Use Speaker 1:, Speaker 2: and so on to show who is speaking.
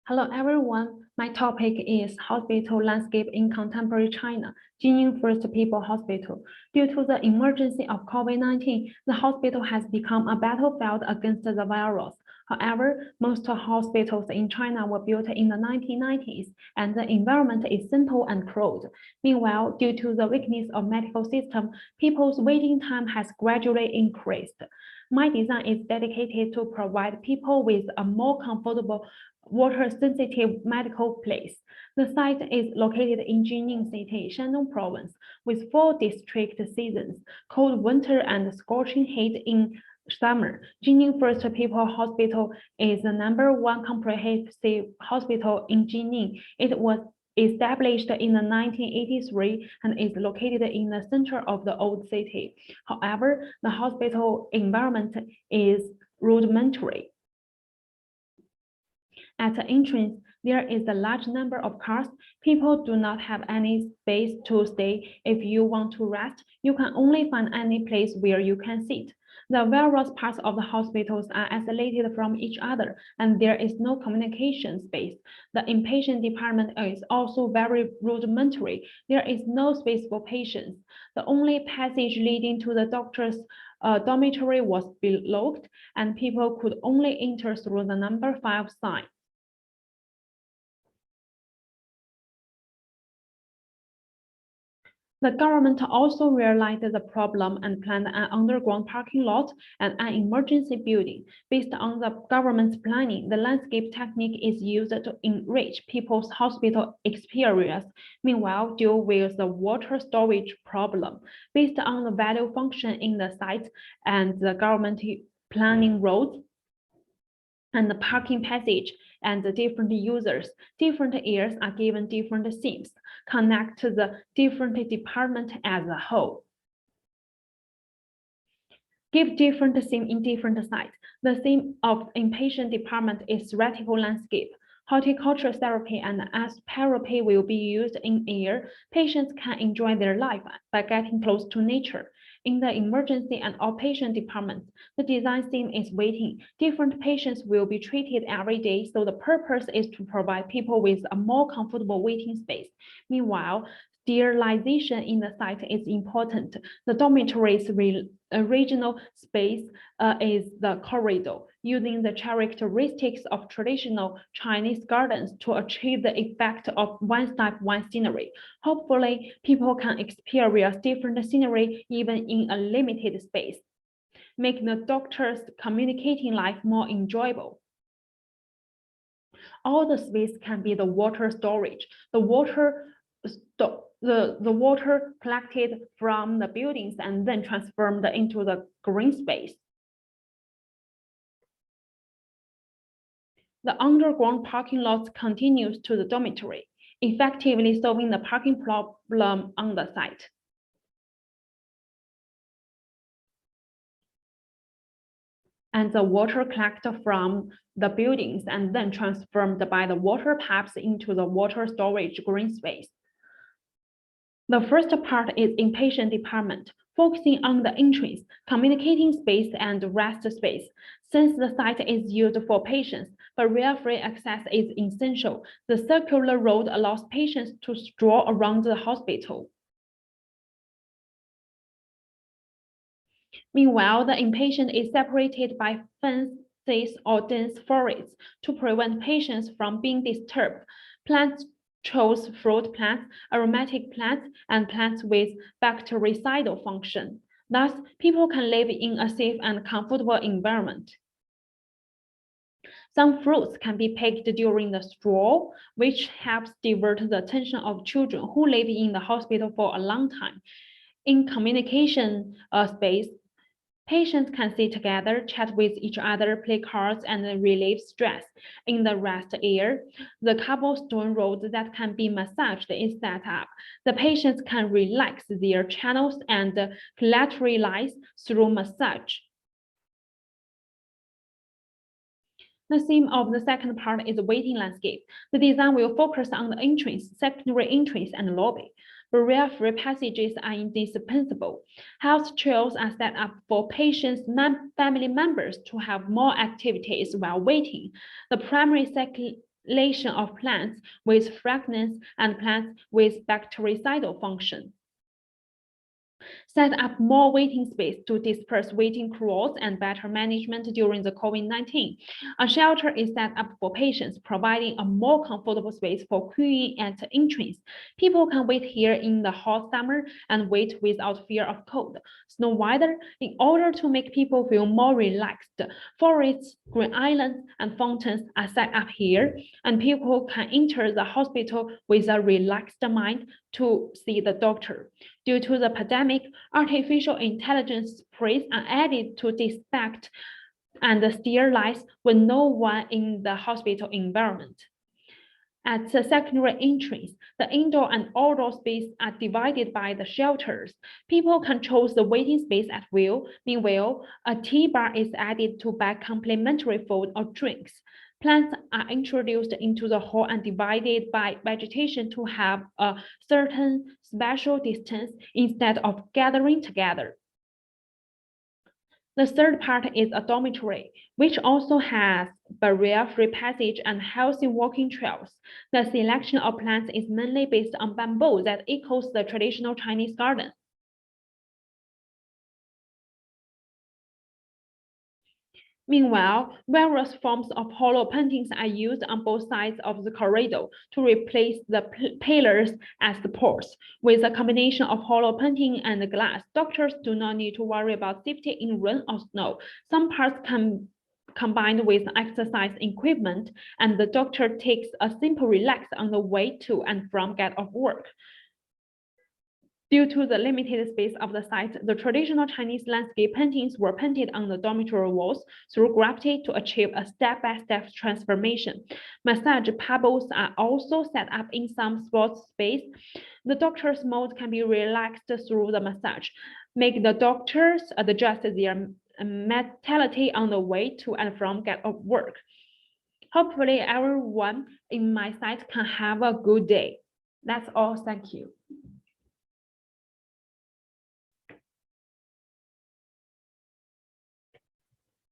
Speaker 1: Hello everyone, my topic is hospital landscape in contemporary China, Jining First People Hospital. Due to the emergency of COVID-19, the hospital has become a battlefield against the virus. However, most hospitals in China were built in the 1990s, and the environment is simple and crude. Meanwhile, due to the weakness of medical system, people's waiting time has gradually increased. My design is dedicated to provide people with a more comfortable water-sensitive medical place. The site is located in Jining City, Shandong Province, with 4 district seasons, cold winter and scorching heat in summer. Jining First People Hospital is the #1 comprehensive hospital in Jining. It was established in the 1983 and is located in the center of the old city. However, the hospital environment is rudimentary. At the entrance, there is a large number of cars. People do not have any space to stay. If you want to rest, you can only find any place where you can sit. The various parts of the hospitals are isolated from each other, and there is no communication space. The inpatient department is also very rudimentary. There is no space for patients. The only passage leading to the doctor's dormitory was blocked, and people could only enter through the number 5 sign. The government also realized the problem and planned an underground parking lot and an emergency building. Based on the government's planning, the landscape technique is used to enrich people's hospital experience. Meanwhile, deal with the water storage problem. Based on the value function in the site and the government planning roads and the parking passage and the different users, different areas are given different themes, connect to the different department as a whole. Give different theme in different sites. The theme of inpatient department is theoretical landscape. Horticulture therapy and therapy will be used in air. Patients can enjoy their life by getting close to nature. In the emergency and outpatient departments, the design theme is waiting. Different patients will be treated every day, so the purpose is to provide people with a more comfortable waiting space. Meanwhile, sterilization in the site is important. The dormitory's regional space is the corridor, using the characteristics of traditional Chinese gardens to achieve the effect of one step, one scenery. Hopefully, people can experience different scenery even in a limited space, make the doctor's communicating life more enjoyable. All the space can be the water storage. The water collected from the buildings and then transformed into the green space. The underground parking lot continues to the dormitory, effectively solving the parking problem on the site. And the water collected from the buildings and then transformed by the water pipes into the water storage green space. The first part is inpatient department, focusing on the entrance, communicating space, and rest space. Since the site is used for patients, barrier-free access is essential. The circular road allows patients to stroll around the hospital. Meanwhile, the inpatient is separated by fences or dense forests to prevent patients from being disturbed. Plants chose fruit plants, aromatic plants, and plants with bactericidal function. Thus, people can live in a safe and comfortable environment. Some fruits can be picked during the stroll, which helps divert the attention of children who live in the hospital for a long time. In communication space, patients can sit together, chat with each other, play cards, and relieve stress. In the rest area, the cobblestone road that can be massaged is set up. The patients can relax their channels and collateralize through massage. The theme of the second part is the waiting landscape. The design will focus on the entrance, secondary entrance, and lobby. Barrier-free passages are indispensable. Health trails are set up for patients' family members to have more activities while waiting. The primary isolation of plants with fragrance and plants with bactericidal function. Set up more waiting space to disperse waiting crowds and better management during the COVID-19. A shelter is set up for patients, providing a more comfortable space for queuing at entrance. People can wait here in the hot summer and wait without fear of cold, snow weather, in order to make people feel more relaxed. Forests, green islands, and fountains are set up here, and people can enter the hospital with a relaxed mind to see the doctor. Due to the pandemic, artificial intelligence sprays are added to disinfect and sterilize when no one in the hospital environment. At the secondary entrance, the indoor and outdoor space are divided by the shelters. People can choose the waiting space at will. Meanwhile, a tea bar is added to buy complimentary food or drinks. Plants are introduced into the hall and divided by vegetation to have a certain spatial distance instead of gathering together. The third part is a dormitory, which also has barrier-free passage and healthy walking trails. The selection of plants is mainly based on bamboo that echoes the traditional Chinese garden. Meanwhile, various forms of hollow paintings are used on both sides of the corridor to replace the pillars as supports. With a combination of hollow painting and glass, doctors do not need to worry about safety in rain or snow. Some parts can combined with exercise equipment, and the doctor takes a simple relax on the way to and from get off work. Due to the limited space of the site, the traditional Chinese landscape paintings were painted on the dormitory walls through gravity to achieve a step-by-step transformation. Massage pebbles are also set up in some sports space. The doctor's mode can be relaxed through the massage, make the doctors adjust their mentality on the way to and from get off work. Hopefully everyone in my site can have a good day. That's all. Thank you.